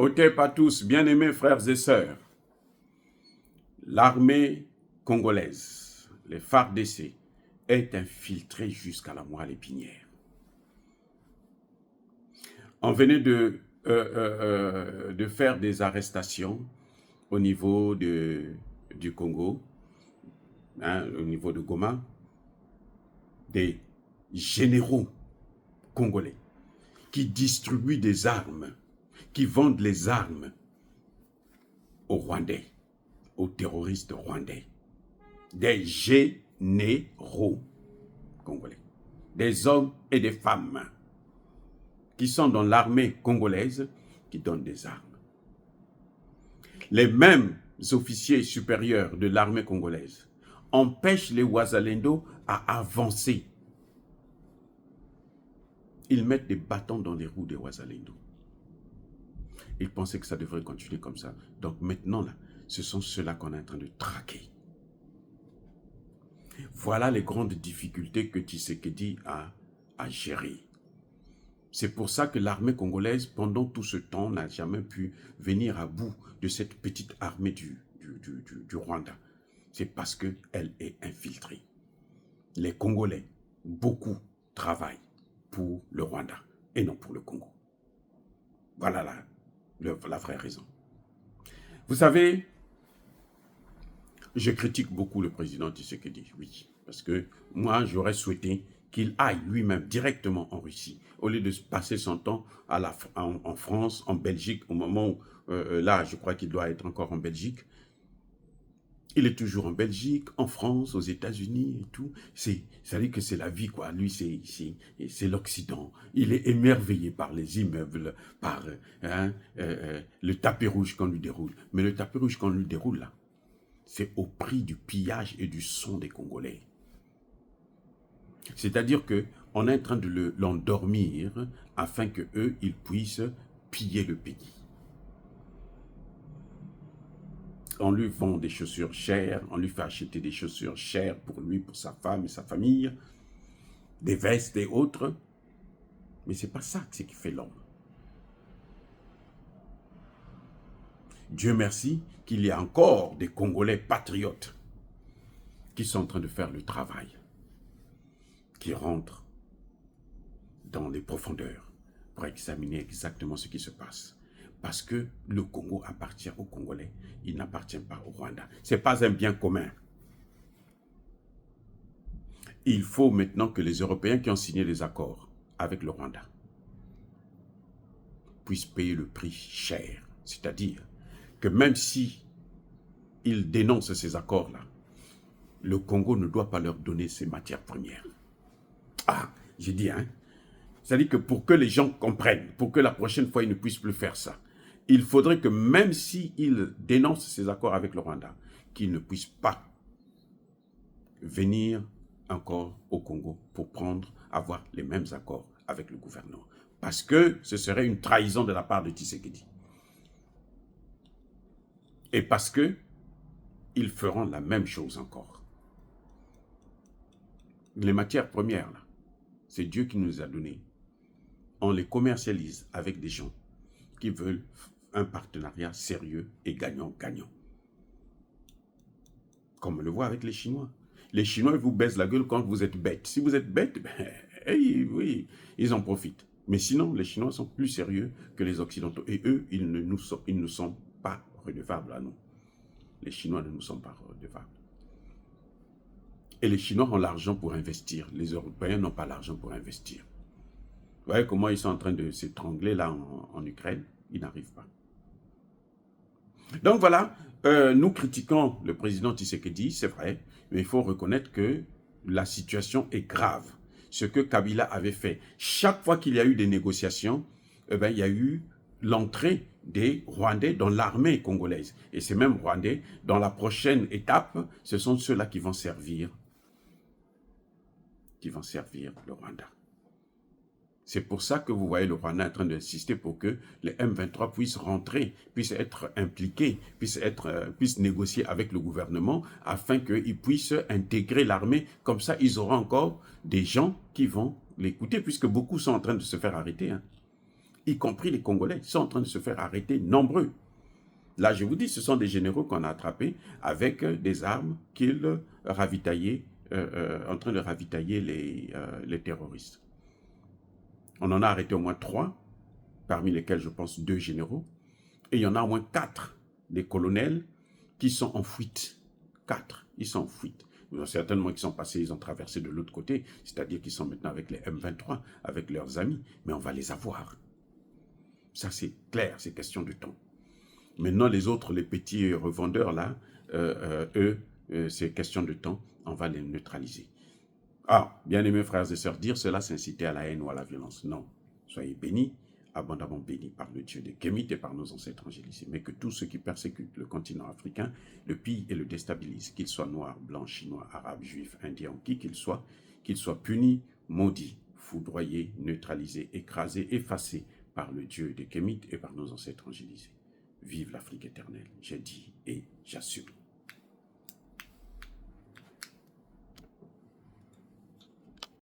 Otep à tous, bien-aimés frères et sœurs. L'armée congolaise, les FARDC, est infiltrée jusqu'à la moelle épinière. On venait de faire des arrestations au niveau du Congo, au niveau de Goma, des généraux congolais qui distribuent des armes, qui vendent les armes aux Rwandais, aux terroristes rwandais. Des généraux congolais, des hommes et des femmes qui sont dans l'armée congolaise, qui donnent des armes. Les mêmes officiers supérieurs de l'armée congolaise empêchent les Wazalendo à avancer. Ils mettent des bâtons dans les roues des Wazalendo. Ils pensaient que ça devrait continuer comme ça. Donc maintenant, là, ce sont ceux-là qu'on est en train de traquer. Voilà les grandes difficultés que Tshisekedi a gérer. C'est pour ça que l'armée congolaise, pendant tout ce temps, n'a jamais pu venir à bout de cette petite armée du Rwanda. C'est parce qu'elle est infiltrée. Les Congolais, beaucoup travaillent pour le Rwanda et non pour le Congo. Voilà la vraie raison. Vous savez, je critique beaucoup le président Tshisekedi, oui, parce que moi, j'aurais souhaité qu'il aille lui-même directement en Russie, au lieu de passer son temps en France, en Belgique, au moment où, là, je crois qu'il doit être encore en Belgique. Il est toujours en Belgique, en France, aux États-Unis et tout. Ça dit que c'est la vie, quoi. Lui, c'est l'Occident. Il est émerveillé par les immeubles, par le tapis rouge qu'on lui déroule. Mais le tapis rouge qu'on lui déroule, là, c'est au prix du pillage et du sang des Congolais. C'est-à-dire qu'on est en train de l'endormir afin qu'eux, ils puissent piller le pays. On lui vend des chaussures chères, on lui fait acheter des chaussures chères pour lui, pour sa femme et sa famille, des vestes et autres. Mais ce n'est pas ça qui fait l'homme. Dieu merci qu'il y a encore des Congolais patriotes qui sont en train de faire le travail, qui rentrent dans les profondeurs pour examiner exactement ce qui se passe. Parce que le Congo appartient aux Congolais, il n'appartient pas au Rwanda. Ce n'est pas un bien commun. Il faut maintenant que les Européens qui ont signé les accords avec le Rwanda puissent payer le prix cher. C'est-à-dire que même si ils dénoncent ces accords-là, le Congo ne doit pas leur donner ses matières premières. Ah, j'ai dit, hein. C'est-à-dire que pour que les gens comprennent, pour que la prochaine fois ils ne puissent plus faire ça, il faudrait que même s'ils dénoncent ces accords avec le Rwanda, qu'ils ne puissent pas venir encore au Congo pour avoir les mêmes accords avec le gouvernement. Parce que ce serait une trahison de la part de Tshisekedi. Et parce que ils feront la même chose encore. Les matières premières, là, c'est Dieu qui nous les a données. On les commercialise avec des gens qui veulent un partenariat sérieux et gagnant-gagnant. Comme on le voit avec les Chinois. Les Chinois, ils vous baissent la gueule quand vous êtes bête. Si vous êtes bête, ben, oui, ils en profitent. Mais sinon, les Chinois sont plus sérieux que les Occidentaux. Et eux, ils ne sont pas redevables à nous. Les Chinois ne nous sont pas redevables. Et les Chinois ont l'argent pour investir. Les Européens n'ont pas l'argent pour investir. Vous voyez comment ils sont en train de s'étrangler là en Ukraine? Ils n'arrivent pas. Donc voilà, nous critiquons le président Tshisekedi, c'est vrai, mais il faut reconnaître que la situation est grave. Ce que Kabila avait fait, chaque fois qu'il y a eu des négociations, il y a eu l'entrée des Rwandais dans l'armée congolaise. Et ces mêmes Rwandais, dans la prochaine étape, ce sont ceux-là qui vont servir le Rwanda. C'est pour ça que vous voyez le Rwanda en train d'insister pour que les M23 puissent rentrer, puissent être impliqués, puissent négocier avec le gouvernement afin qu'ils puissent intégrer l'armée. Comme ça, ils auront encore des gens qui vont l'écouter, puisque beaucoup sont en train de se faire arrêter. Hein. y compris les Congolais, sont en train de se faire arrêter nombreux. Là, je vous dis, ce sont des généraux qu'on a attrapés avec des armes qu'ils ravitaillaient, en train de ravitailler les terroristes. On en a arrêté au moins 3, parmi lesquels je pense 2 généraux, et il y en a au moins 4 des colonels qui sont en fuite. 4, ils sont en fuite. Certainement qu'ils sont passés, ils ont traversé de l'autre côté, c'est-à-dire qu'ils sont maintenant avec les M23, avec leurs amis, mais on va les avoir. Ça c'est clair, c'est question de temps. Maintenant les autres, les petits revendeurs là, eux, c'est question de temps, on va les neutraliser. Ah, bien-aimés frères et sœurs, dire cela, c'est inciter à la haine ou à la violence. Non, soyez bénis, abondamment bénis par le Dieu de Kémit et par nos ancêtres angélisés. Mais que tous ceux qui persécutent le continent africain le pillent et le déstabilisent, qu'ils soient noirs, blancs, chinois, arabes, juifs, indiens, qui qu'ils soient punis, maudits, foudroyés, neutralisés, écrasés, effacés par le Dieu de Kémit et par nos ancêtres angélisés. Vive l'Afrique éternelle, j'ai dit et j'assume.